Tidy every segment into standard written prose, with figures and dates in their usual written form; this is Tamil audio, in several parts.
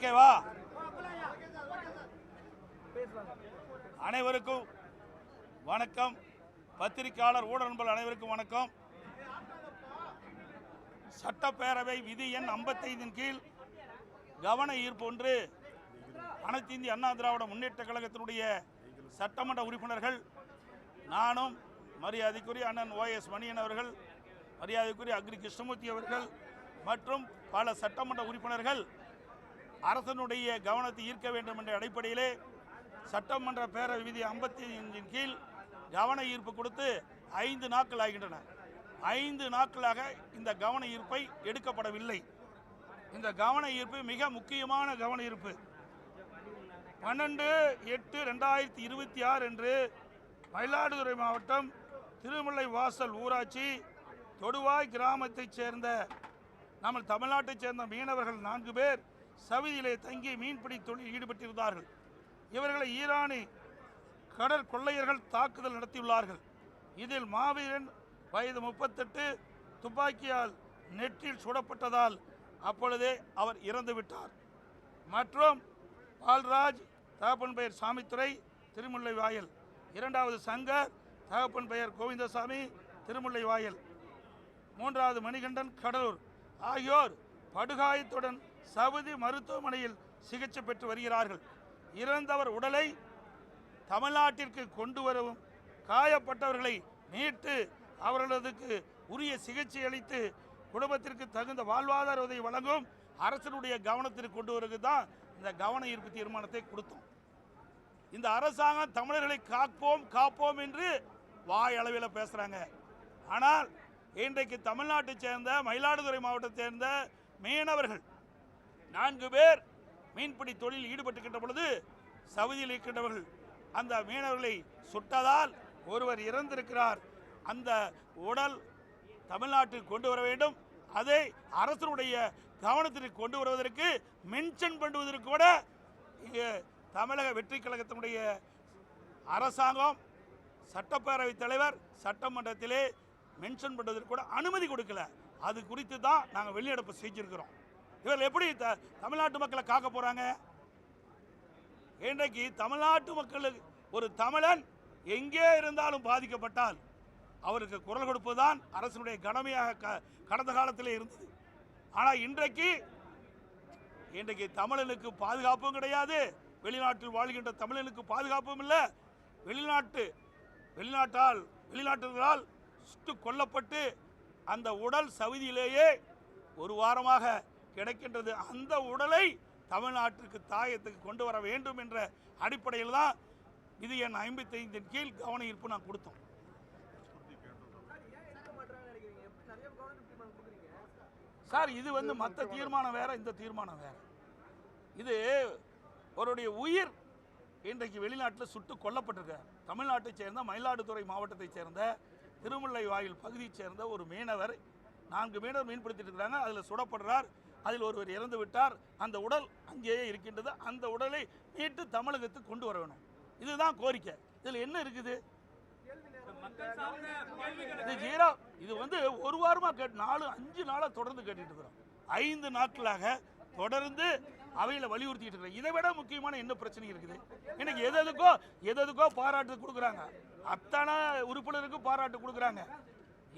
ஓகேவா? அனைவருக்கும் வணக்கம். பத்திரிகையாளர் ஊடக நண்பர்கள் அனைவருக்கும் வணக்கம். சட்டப்பேரவை விதி எண் 55 கீழ் கவன ஈர்ப்பு ஒன்று அனைத்து இந்திய அண்ணா திராவிட முன்னேற்ற கழகத்தினுடைய சட்டமன்ற உறுப்பினர்கள், நானும் மரியாதைக்குரிய அண்ணன் OS மணியன் அவர்கள், மரியாதைக்குரிய அக்ரி கிருஷ்ணமூர்த்தி அவர்கள் மற்றும் பல சட்டமன்ற உறுப்பினர்கள் அரசனுடைய கவனத்தை ஈர்க்க வேண்டும் என்ற அடிப்படையிலே சட்டமன்ற பேரவை விதி 55 கீழ் கவன ஈர்ப்பு கொடுத்து 5 நாட்கள் ஆகின்றன. 5 நாட்களாக இந்த கவன ஈர்ப்பை எடுக்கப்படவில்லை. இந்த கவன ஈர்ப்பு மிக முக்கியமான கவன ஈர்ப்பு. 12/8/2026 அன்று மயிலாடுதுறை மாவட்டம் திருமுல்லை வாசல் ஊராட்சி தொடுவாய் கிராமத்தைச் சேர்ந்த நம்ம தமிழ்நாட்டைச் சேர்ந்த மீனவர்கள் 4 பேர் சவிதியிலே தங்கி மீன்பிடி தொழிலில் ஈடுபட்டிருந்தார்கள். இவர்களை ஈரானி கடற்கொள்ளையர்கள் தாக்குதல் நடத்தியுள்ளார்கள். இதில் மாவீரன் வயது 38 துப்பாக்கியால் நெற்றில் சுடப்பட்டதால் அப்பொழுதே அவர் இறந்துவிட்டார். மற்றும் பால்ராஜ், தகப்பன் பெயர் சாமித்துறை, திருமுல்லை வாயல். 2வது சங்கர், தகப்பன் பெயர் கோவிந்தசாமி, திருமுல்லை வாயல். 3வது மணிகண்டன், கடலூர். ஆகியோர் படுகாயத்துடன் சவுதி மருத்துவமனையில் சிகிச்சை பெற்று வருகிறார்கள். இறந்தவர் உடலை தமிழ்நாட்டிற்கு கொண்டு வரவும் காயப்பட்டவர்களை மீட்டு அவர்களுக்கு உரிய சிகிச்சை அளித்து குடும்பத்திற்கு தகுந்த வாழ்வாதார உதவி வழங்கும் அரசனுடைய கவனத்திற்கு கொண்டு வருவது தான் இந்த கவன ஈர்ப்பு தீர்மானத்தை கொடுத்தோம். இந்த அரசாங்கம் தமிழர்களை காப்போம் என்று வாய் அளவில் பேசுகிறாங்க. ஆனால் இன்றைக்கு தமிழ்நாட்டைச் சேர்ந்த மயிலாடுதுறை மாவட்டத்தை சேர்ந்த மீனவர்கள் 4 பேர் மீன்பிடி தொழிலில் ஈடுபட்டுக்கின்ற பொழுது சவுதியில் இருக்கின்றவர்கள் அந்த மீனவர்களை சுட்டதால் ஒருவர் இறந்திருக்கிறார். அந்த உடல் தமிழ்நாட்டுக்கு கொண்டு வர வேண்டும். அதை அரசனுடைய கவனத்திற்கு கொண்டு வருவதற்கு மென்ஷன் பண்ணுவதற்கு கூட இங்கே தமிழக வெற்றி கழகத்தினுடைய அரசாங்கம், சட்டப்பேரவைத் தலைவர் சட்டமன்றத்திலே மென்ஷன் பண்ணுவதற்கு கூட அனுமதி கொடுக்கல. அது குறித்து தான் நாங்கள் வெளிநடப்பு செஞ்சிருக்கிறோம். இவர்கள் எப்படி தமிழ்நாட்டு மக்களை காக்க போறாங்க? இன்றைக்கு தமிழ்நாட்டு மக்களுக்கு ஒரு தமிழன் எங்கே இருந்தாலும் பாதிக்கப்பட்டால் அவருக்கு குரல் கொடுப்பதுதான் அரசுடைய கடமையாக கடந்த காலத்திலே இருந்தது. ஆனால் இன்றைக்கு தமிழனுக்கு பாதுகாப்பும் கிடையாது. வெளிநாட்டில் வாழ்கின்ற தமிழனுக்கு பாதுகாப்பும் இல்லை. வெளிநாட்டவர்களால் சுட்டு கொல்லப்பட்டு அந்த உடல் சவுதியிலேயே ஒரு வாரமாக கிடைக்கின்றது. அந்த உடலை தமிழ்நாட்டிற்கு தாயத்துக்கு கொண்டு வர வேண்டும் என்ற அடிப்படையில் தான் விதி எண் 55 கீழ் கவன ஈர்ப்பு நான் கொடுத்தோம். சார், இது மற்ற தீர்மானம் வேற, இந்த தீர்மானம் வேற. இது அவருடைய உயிர் இன்றைக்கு வெளிநாட்டில் சுட்டு கொல்லப்பட்டிருக்கார். தமிழ்நாட்டை சேர்ந்த மயிலாடுதுறை மாவட்டத்தை சேர்ந்த திருமுல்லை வாயில் பகுதியைச் சேர்ந்த ஒரு மீனவர், 4 மீனவர் மீன்பிடித்திட்டு இருக்கிறாங்க. அதில் சுடப்படுறார். அதில் ஒருவர் இறந்து விட்டார். அந்த உடல் அங்கேயே இருக்கின்றது. அந்த உடலை மீட்டு தமிழகத்துக்கு கொண்டு வர வேணும். இதுதான் கோரிக்கை. இதில் என்ன இருக்குது? இது ஒரு வாரமாக 4-5 நாளாக தொடர்ந்து கேட்டுட்டு இருக்கிறோம். 5 நாட்களாக தொடர்ந்து அவையில் வலியுறுத்திட்டு இருக்கிறோம். இதை விட முக்கியமான என்ன பிரச்சனை இருக்குது? இன்னைக்கு எதுக்கோ பாராட்டு கொடுக்குறாங்க. அத்தனை உறுப்பினருக்கும் பாராட்டு கொடுக்குறாங்க.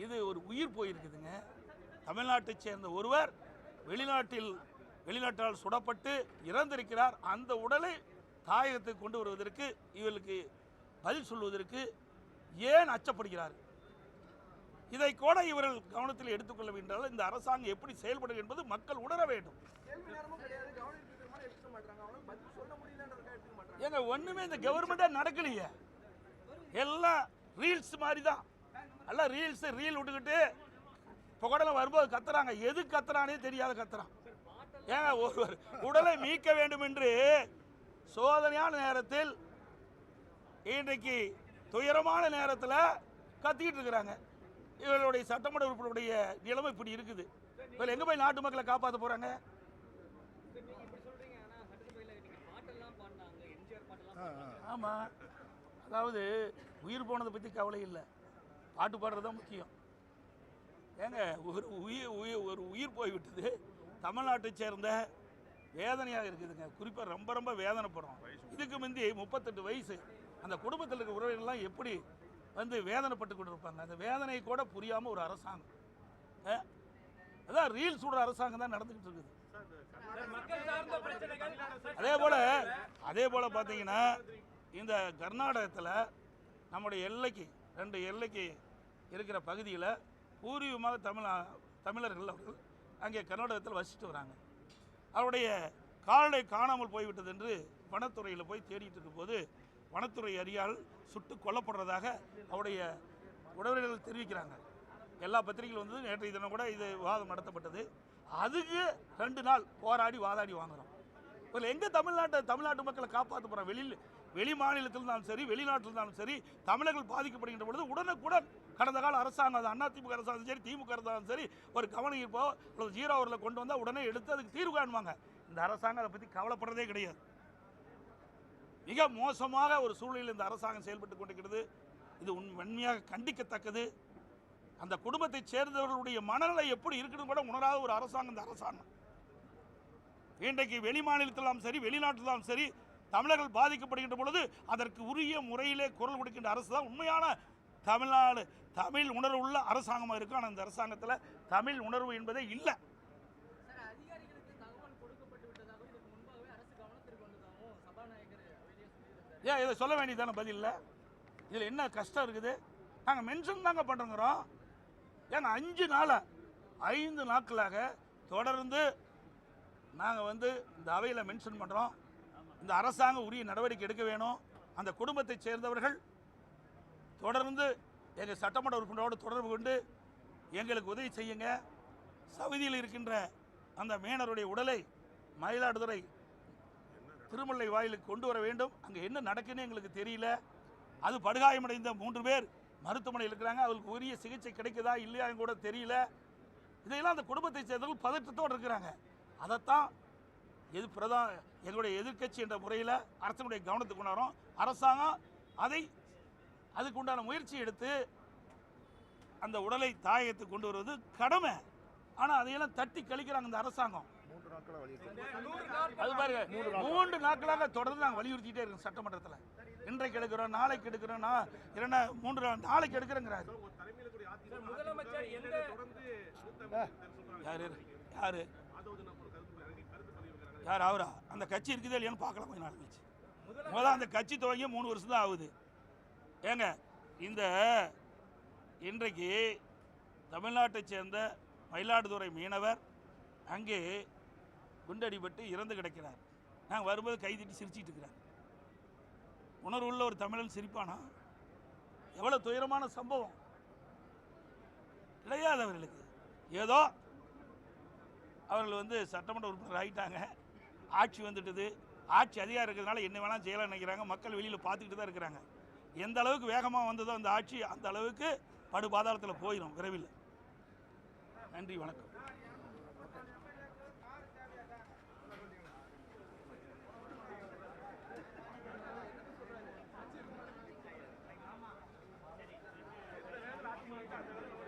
இது ஒரு உயிர் போயிருக்குதுங்க. தமிழ்நாட்டை சேர்ந்த ஒருவர் வெளிநாட்டால் சுடப்பட்டு இறந்திருக்கிறார். அந்த உடலை தாயகத்துக்கு கொண்டு வருவதற்கு இவர்களுக்கு பதில் சொல்வதற்கு ஏன் அச்சப்படுகிறார்? இதை கூட இவர்கள் கவனத்தில் எடுத்துக்கொள்ள வேண்டும். இந்த அரசாங்கம் எப்படி செயல்படும் என்பது மக்கள் உணர வேண்டும். ஏங்க, ஒண்ணுமே இந்த கவர்மெண்டா நடக்கலையே. எல்லாம் ரீல்ஸ் மாதிரி தான். எல்லாம் ரீல் விட்டுக்கிட்டு புகடல வரும்போது கத்துறாங்க. எது கத்துறானே தெரியாத கத்துறான். ஏங்க, ஒருவர் உடலை மீட்க வேண்டும் என்று சோதனையான நேரத்தில், இன்றைக்கு துயரமான நேரத்தில் கத்திக்கிட்டு இருக்கிறாங்க. இவர்களுடைய சட்டமன்ற உறுப்பினருடைய நிலைமை இப்படி இருக்குது. இவர்கள் எங்க போய் நாட்டு மக்களை காப்பாற்ற போறாங்க? ஆமா, அதாவது உயிர் போனதை பற்றி கவலை இல்லை, பாட்டு பாடுறது தான் முக்கியம். ஏங்க, ஒரு உயிர் போய்விட்டது. தமிழ்நாட்டை சேர்ந்த வேதனையாக இருக்குதுங்க. குறிப்பாக ரொம்ப ரொம்ப வேதனைப்படுறோம். இதுக்கு முந்தி 38 வயசு அந்த குடும்பத்தில் இருக்க உறவினர்கள்லாம் எப்படி வந்து வேதனைப்பட்டு கொண்டு இருப்பாங்க. அந்த வேதனை கூட புரியாமல் ஒரு அரசாங்கம், அதான் ரீல் சுடுற அரசாங்கம் தான் நடந்துக்கிட்டு இருக்குது. அதே போல் பார்த்தீங்கன்னா இந்த கர்நாடகத்தில் நம்முடைய எல்லைக்கு 2 எல்லைக்கு இருக்கிற பகுதியில் பூர்வீகமாக தமிழர்கள் அவர்கள் அங்கே கர்நாடகத்தில் வசிச்சுட்டு வராங்க. அவருடைய கால்நடை காணாமல் போய்விட்டது என்று வனத்துறையில் போய் தேடிட்டு இருக்கும்போது வனத்துறை அதிகாரிகள் சுட்டு கொல்லப்படுறதாக அவருடைய உறவினர்கள் தெரிவிக்கிறாங்க. எல்லா பத்திரிகைகள் வந்து நேற்றைய தினம் கூட இது விவாதம் நடத்தப்பட்டது. அதுக்கு 2 நாள் போராடி வாதாடி வாங்குகிறோம். இதில் எங்கே தமிழ்நாட்டு மக்களை காப்பாற்ற போகிறோம்? வெளி மாநிலத்தில் இருந்தாலும் சரி, வெளிநாட்டில் இருந்தாலும் சரி, தமிழர்கள் பாதிக்கப்படுகின்ற பொழுது உடனுக்குடன் கடந்த கால அரசாங்கம், அது அதிமுக அரசாங்கம் சரி, திமுக அரசாங்கம் சரி, ஒரு கவனம் ஈர்ப்போ அல்லது 0 ஹவரில் கொண்டு வந்தால் உடனே எடுத்து அதுக்கு தீர்வு காணுவாங்க. இந்த அரசாங்கம் அதை பற்றி கவலைப்படுறதே கிடையாது. மிக மோசமாக ஒரு சூழ்நிலையில் இந்த அரசாங்கம் செயல்பட்டு கொண்டிருக்கிறது. இது உண்மையாக கண்டிக்கத்தக்கது. அந்த குடும்பத்தை சேர்ந்தவர்களுடைய மனநிலை எப்படி இருக்குன்னு கூட உணராத ஒரு அரசாங்கம் இந்த அரசாங்கம். இன்றைக்கு வெளி மாநிலத்திலும் சரி, வெளிநாட்டிலும் சரி, தமிழர்கள் பாதிக்கப்படுகின்ற பொழுது அதற்கு உரிய முறையிலே குரல் கொடுக்கின்ற அரசு தான் உண்மையான தமிழ்நாடு தமிழ் உணர்வு உள்ள அரசாங்கமாக இருக்கும். ஆனால் இந்த அரசாங்கத்தில் தமிழ் உணர்வு என்பதே இல்லை. ஏன் இதை சொல்ல வேண்டியதான பதில் இல்லை? இதில் என்ன கஷ்டம் இருக்குது? நாங்கள் மென்ஷன் தாங்க பண்ணுறோங்கிறோம். ஏன்னா 5 நாட்களாக தொடர்ந்து நாங்கள் வந்து இந்த அவையில் மென்ஷன் பண்ணுறோம். இந்த அரசாங்கம் உரிய நடவடிக்கை எடுக்க வேணும். அந்த குடும்பத்தை சேர்ந்தவர்கள் தொடர்ந்து எங்கள் சட்டமன்ற உறுப்பினரோடு தொடர்பு கொண்டு எங்களுக்கு உதவி செய்யுங்க. சவுதியில் இருக்கின்ற அந்த மீனவருடைய உடலை மயிலாடுதுறை திருமலை வாயிலுக்கு கொண்டு வர வேண்டும். அங்கே என்ன நடக்குன்னு எங்களுக்கு தெரியல. அது படுகாயமடைந்த 3 பேர் மருத்துவமனையில் இருக்கிறாங்க. அவங்களுக்கு உரிய சிகிச்சை கிடைக்குதா இல்லையான்னு கூட தெரியல. இதையெல்லாம் அந்த குடும்பத்தை சேர்ந்தவர்கள் பதற்றத்தோடு இருக்கிறாங்க. அதைத்தான் எங்களுடைய எதிர்க்கட்சி என்ற முறையில் அரசனுடைய கவனத்துக்கு கொண்டாடுறோம். அரசாங்கம் அதுக்கு உண்டான முயற்சி எடுத்து அந்த உடலை தாயகத்துக்கு கொண்டு வருவது கடமை. ஆனால் அதையெல்லாம் தட்டி கழிக்கிறாங்க இந்த அரசாங்கம். அது பாருங்க, 3 நாட்களாக தொடர்ந்து நாங்கள் வலியுறுத்திட்டே இருக்கோம் சட்டமன்றத்தில். இன்றைக்கு எடுக்கிறோம், நாளைக்கு எடுக்கிறோம், 3 நாளைக்கு எடுக்கிறோங்கிறாரு. யார் அவரா? அந்த கட்சி இருக்குதா இல்லையான்னு பார்க்கலாம். கொஞ்சம் நாள் கழிச்சு முதல்ல அந்த கட்சி துவங்கி 3 வருஷம் தான் ஆகுது. ஏங்க இந்த இன்றைக்கு தமிழ்நாட்டை சேர்ந்த மயிலாடுதுறை மீனவர் அங்கே குண்டடிபட்டு இறந்து கிடக்கிறார். நாங்கள் வரும்போது கைதிட்டு சிரிச்சிட்டு இருக்கிறார். உணர்வு உள்ள ஒரு தமிழன் சிரிப்பானா? எவ்வளோ துயரமான சம்பவம் கிடையாது அவர்களுக்கு. ஏதோ அவர்கள் வந்து சட்டமன்ற உறுப்பினர் ஆகிட்டாங்க, ஆட்சி வந்துட்டுது, ஆட்சி அதிகாரம் இருக்கிறதுனால என்ன வேணாலும் செய்யலாம் நினைக்கிறாங்க. மக்கள் வெளியில் பார்த்துக்கிட்டு தான் இருக்கிறாங்க. எந்த அளவுக்கு வேகமாக வந்ததோ அந்த ஆட்சி அந்த அளவுக்கு படுபாதாளத்தில் போயிடும் விரைவில். நன்றி, வணக்கம். Thank you.